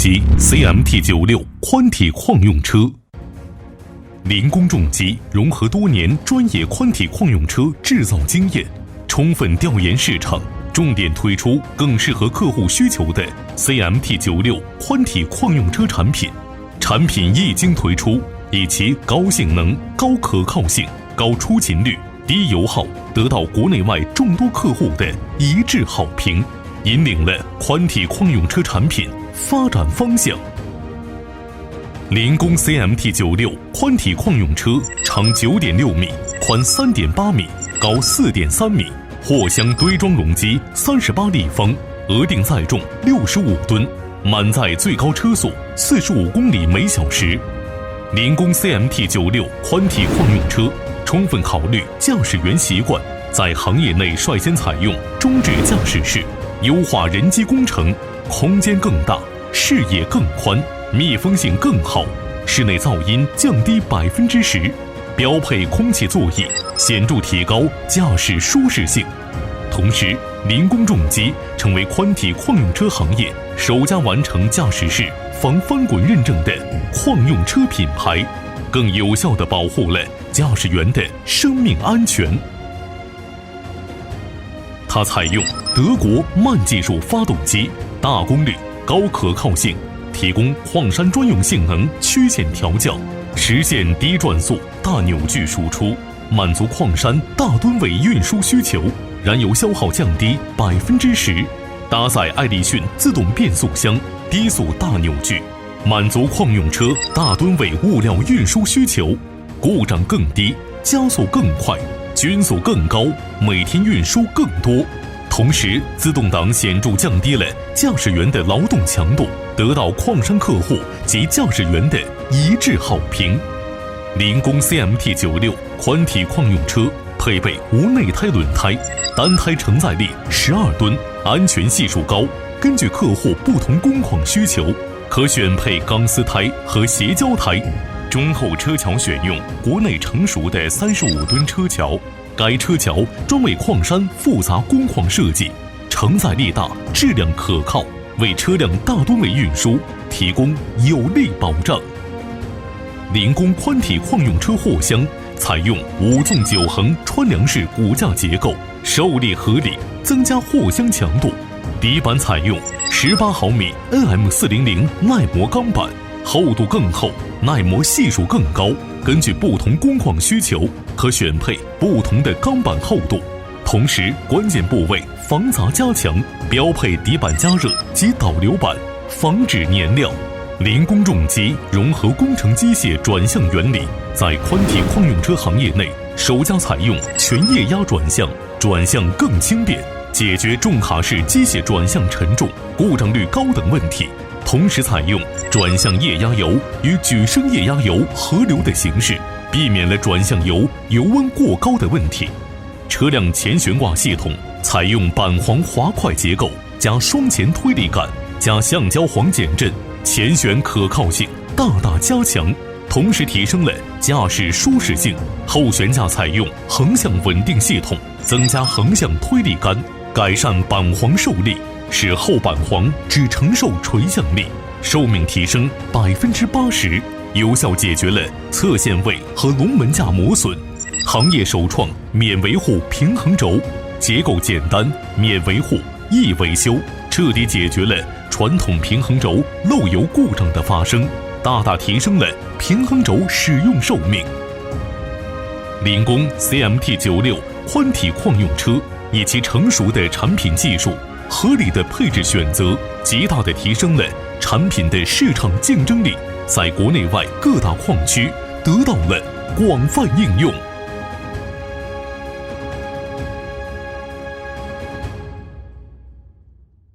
机 CMT96 宽体矿用车。林工重机融合多年专业宽体矿用车制造经验，充分调研市场，重点推出更适合客户需求的 CMT96 宽体矿用车产品。产品一经推出，以其高性能、高可靠性、高出勤率、低油耗，得到国内外众多客户的一致好评，引领了宽体矿用车产品发展方向。林工 CMT96 宽体矿用车长9.6米，宽3.8米，高4.3米，货箱堆装容积38立方，额定载重65吨，满载最高车速45公里每小时。林工 CMT96 宽体矿用车充分考虑驾驶员习惯，在行业内率先采用中置驾驶室，优化人机工程，空间更大，视野更宽，密封性更好，室内噪音降低10%，标配空气座椅，显著提高驾驶舒适性。同时，林工重机成为宽体矿用车行业首家完成驾驶室防翻滚认证的矿用车品牌，更有效地保护了驾驶员的生命安全。它采用德国慢技术发动机，大功率、高可靠性，提供矿山专用性能曲线调教，实现低转速、大扭矩输出，满足矿山大吨位运输需求，燃油消耗降低10%。搭载艾力逊自动变速箱，低速大扭矩，满足矿用车大吨位物料运输需求，故障更低，加速更快，均速更高，每天运输更多。同时，自动挡显著降低了驾驶员的劳动强度，得到矿山客户及驾驶员的一致好评。林工 CMT96 宽体矿用车配备无内胎轮胎，单胎承载力12吨，安全系数高。根据客户不同工况需求，可选配钢丝胎和斜胶胎。中后车桥选用国内成熟的35吨车桥，该车桥专为矿山复杂工况设计，承载力大，质量可靠，为车辆大吨位运输提供有力保障。林工宽体矿用车货箱采用5纵9横穿梁式骨架结构，受力合理，增加货箱强度。底板采用18毫米 NM400 耐磨钢板，厚度更厚，耐磨系数更高。根据不同工况需求，可选配不同的钢板厚度。同时，关键部位防砸加强，标配底板加热及导流板，防止粘料。林工重机融合工程机械转向原理，在宽体矿用车行业内首家采用全液压转向，转向更轻便，解决重卡式机械转向沉重、故障率高等问题。同时采用转向液压油与举升液压油合流的形式，避免了转向油油温过高的问题。车辆前悬挂系统采用板簧滑块结构，加双前推力杆，加橡胶簧减震，前悬可靠性大大加强，同时提升了驾驶舒适性。后悬架采用横向稳定系统，增加横向推力杆，改善板簧受力，使后板簧只承受垂向力，寿命提升80%，有效解决了侧线位和龙门架磨损。行业首创免维护平衡轴，结构简单，免维护，易维修，彻底解决了传统平衡轴漏油故障的发生，大大提升了平衡轴使用寿命。林工 CMT96 宽体矿用车以其成熟的产品技术、合理的配置选择，极大地提升了产品的市场竞争力，在国内外各大矿区得到了广泛应用。